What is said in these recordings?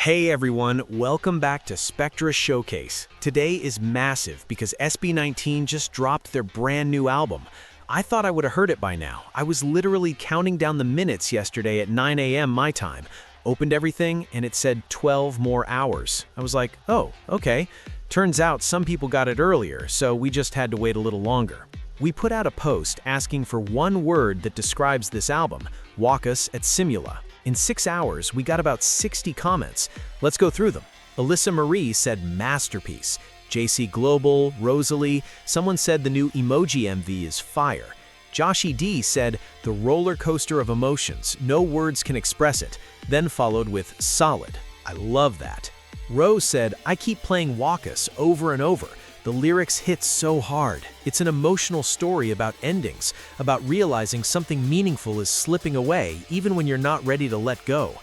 Hey everyone, welcome back to SpectraShowcase. Today is massive because SB19 just dropped their brand new album. I thought I would have heard it by now. I was literally counting down the minutes yesterday at 9 a.m. my time. Opened everything and it said 12 more hours. I was like, oh, okay. Turns out some people got it earlier, so we just had to wait a little longer. We put out a post asking for one word that describes this album, WAKAS at SIMULA. In 6 hours, we got about 60 comments. Let's go through them. Alyssa Marie said masterpiece. JC Global, Rosalie, someone said the new emoji MV is fire. Joshi D said, the roller coaster of emotions, no words can express it, then followed with solid. I love that. Rose said, I keep playing WAKAS over and over. The lyrics hit so hard. It's an emotional story about endings, about realizing something meaningful is slipping away even when you're not ready to let go.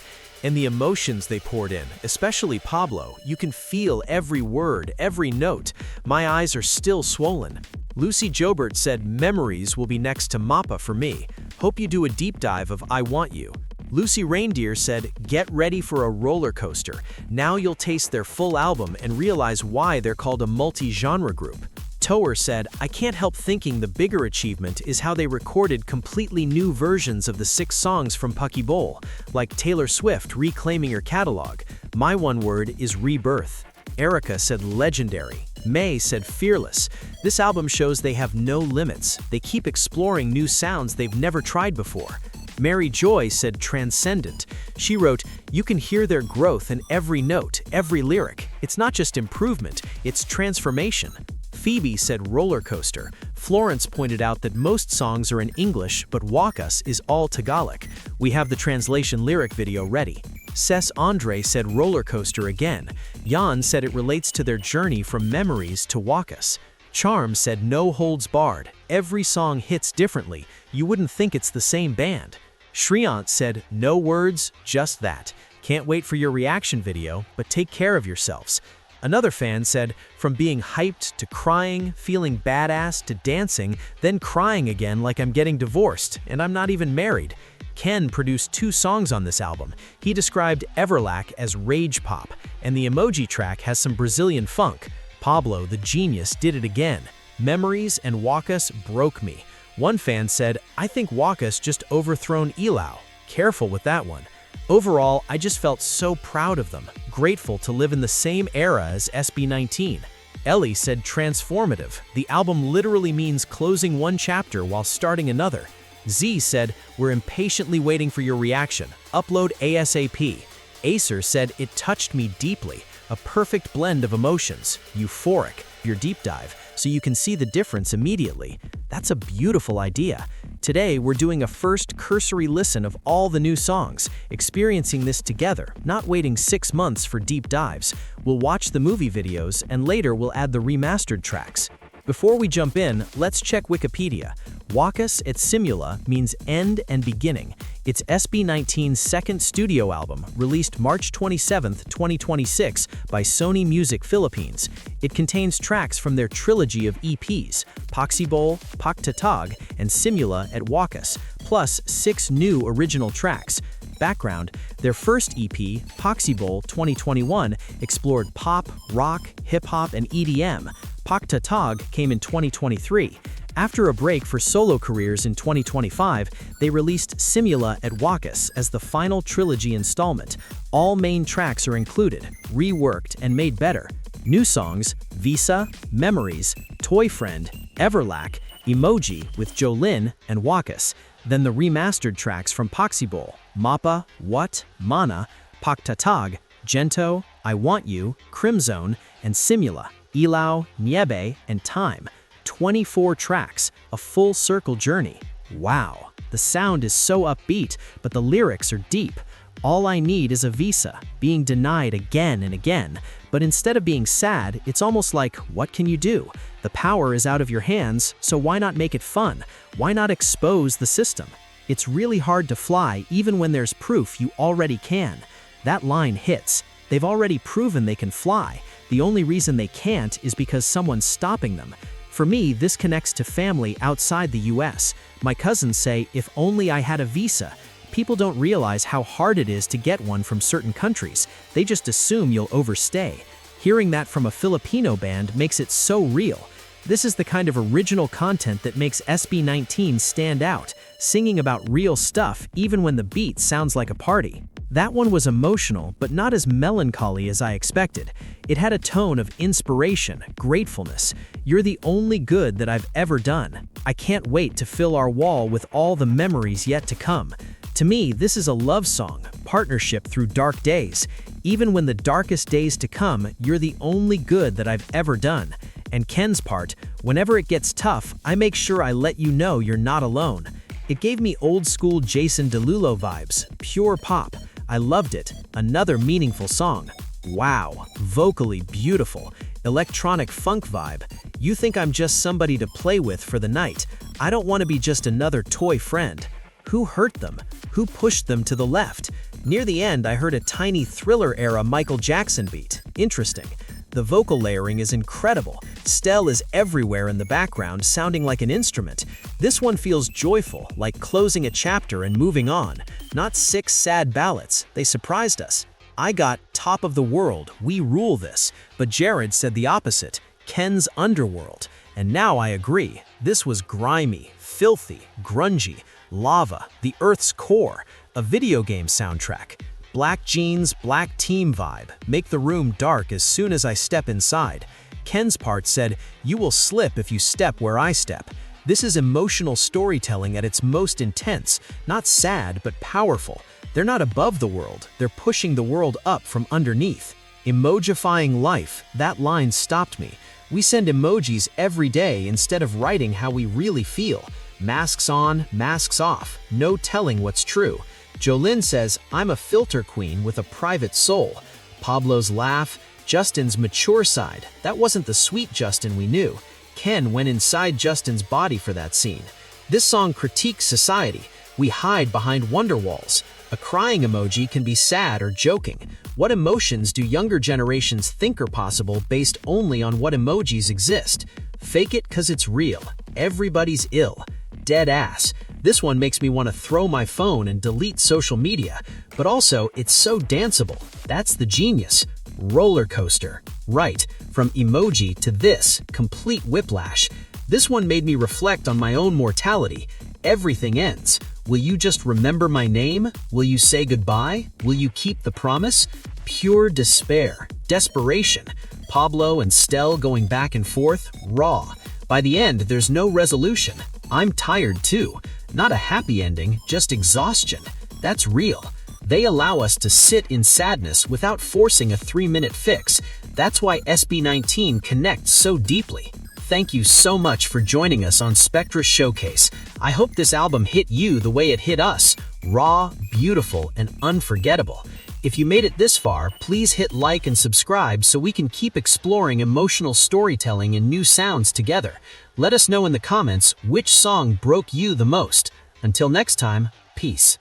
And the emotions they poured in, especially Pablo, you can feel every word, every note. My eyes are still swollen. Lucy Jobert said memories will be next to MAPA for me. Hope you do a deep dive of I Want You. Lucy Reindeer said, get ready for a roller coaster. Now you'll taste their full album and realize why they're called a multi-genre group. Tower said, I can't help thinking the bigger achievement is how they recorded completely new versions of the 6 songs from Pucky Bowl, like Taylor Swift reclaiming her catalog. My one word is rebirth. Erica said legendary. May said fearless. This album shows they have no limits. They keep exploring new sounds they've never tried before. Mary Joy said transcendent. She wrote, you can hear their growth in every note, every lyric. It's not just improvement, it's transformation. Phoebe said roller coaster. Florence pointed out that most songs are in English, but WAKAS is all Tagalog. We have the translation lyric video ready. Cess Andre said roller coaster again. Jan said it relates to their journey from memories to WAKAS. Charm said no holds barred. Every song hits differently. You wouldn't think it's the same band. Shriant said, no words, just that. Can't wait for your reaction video, but take care of yourselves. Another fan said, from being hyped to crying, feeling badass to dancing, then crying again like I'm getting divorced, and I'm not even married. Ken produced 2 songs on this album. He described Everlack as rage pop, and the emoji track has some Brazilian funk. Pablo, the genius, did it again. Memories and WAKAS broke me. One fan said, I think WAKAS just overthrown Elau. Careful with that one. Overall, I just felt so proud of them, grateful to live in the same era as SB19. Ellie said transformative. The album literally means closing one chapter while starting another. Z said, we're impatiently waiting for your reaction. Upload ASAP. Acer said, it touched me deeply. A perfect blend of emotions. Euphoric. Your deep dive, so you can see the difference immediately. That's a beautiful idea. Today, we're doing a first cursory listen of all the new songs, experiencing this together, not waiting 6 months for deep dives. We'll watch the movie videos, and later we'll add the remastered tracks. Before we jump in, let's check Wikipedia. WAKAS at SIMULA means end and beginning. It's SB19's second studio album, released March 27, 2026 by Sony Music Philippines. It contains tracks from their trilogy of EPs, Pucky Bowl, Pagtatag, and SIMULA at WAKAS, plus 6 new original tracks. Background, their first EP, Pucky Bowl 2021, explored pop, rock, hip-hop, and EDM. Pagtatag came in 2023. After a break for solo careers in 2025, they released SIMULA at WAKAS as the final trilogy installment. All main tracks are included, reworked, and made better. New songs, Visa, Memories, Toy Friend, Everlack, Emoji with Jolin, and WAKAS. Then the remastered tracks from Pucky Bowl, MAPA, What, Mana, Pagtatag, Gento, I Want You, Crimzone, and SIMULA, Elau, Niebe, and Time. 24 tracks, a full circle journey. Wow, the sound is so upbeat, but the lyrics are deep. All I need is a visa, being denied again and again. But instead of being sad, it's almost like, what can you do? The power is out of your hands, so why not make it fun? Why not expose the system? It's really hard to fly even when there's proof you already can. That line hits. They've already proven they can fly. The only reason they can't is because someone's stopping them. For me, this connects to family outside the US. My cousins say, if only I had a visa. People don't realize how hard it is to get one from certain countries. They just assume you'll overstay. Hearing that from a Filipino band makes it so real. This is the kind of original content that makes SB19 stand out, singing about real stuff even when the beat sounds like a party. That one was emotional, but not as melancholy as I expected. It had a tone of inspiration, gratefulness. You're the only good that I've ever done. I can't wait to fill our wall with all the memories yet to come. To me, this is a love song, partnership through dark days. Even when the darkest days to come, you're the only good that I've ever done. And Ken's part, whenever it gets tough, I make sure I let you know you're not alone. It gave me old school Jason Derulo vibes, pure pop. I loved it. Another meaningful song. Wow, vocally beautiful. Electronic funk vibe. You think I'm just somebody to play with for the night. I don't want to be just another toy friend. Who hurt them? Who pushed them to the left? Near the end, I heard a tiny Thriller-era Michael Jackson beat. Interesting. The vocal layering is incredible. Stell is everywhere in the background, sounding like an instrument. This one feels joyful, like closing a chapter and moving on. Not 6 sad ballads. They surprised us. I got Top of the World, We Rule This, but Jared said the opposite, Ken's Underworld. And now I agree. This was grimy, filthy, grungy, lava, the Earth's core, a video game soundtrack. Black jeans, black team vibe, make the room dark as soon as I step inside. Ken's part said, you will slip if you step where I step. This is emotional storytelling at its most intense, not sad but powerful. They're not above the world, they're pushing the world up from underneath. Emojifying life, that line stopped me. We send emojis every day instead of writing how we really feel. Masks on, masks off, no telling what's true. Jolynn says, I'm a filter queen with a private soul. Pablo's laugh, Justin's mature side. That wasn't the sweet Justin we knew. Ken went inside Justin's body for that scene. This song critiques society. We hide behind wonder walls. A crying emoji can be sad or joking. What emotions do younger generations think are possible based only on what emojis exist? Fake it 'cause it's real. Everybody's ill. Dead ass. This one makes me want to throw my phone and delete social media, but also it's so danceable. That's the genius. Roller coaster. Right, from emoji to this, complete whiplash. This one made me reflect on my own mortality. Everything ends. Will you just remember my name? Will you say goodbye? Will you keep the promise? Pure despair. Desperation. Pablo and Stell going back and forth, raw. By the end, there's no resolution. I'm tired too. Not a happy ending, just exhaustion. That's real. They allow us to sit in sadness without forcing a 3-minute fix. That's why SB19 connects so deeply. Thank you so much for joining us on SpectraShowcase. I hope this album hit you the way it hit us. Raw, beautiful, and unforgettable. If you made it this far, please hit like and subscribe so we can keep exploring emotional storytelling and new sounds together. Let us know in the comments which song broke you the most. Until next time, peace.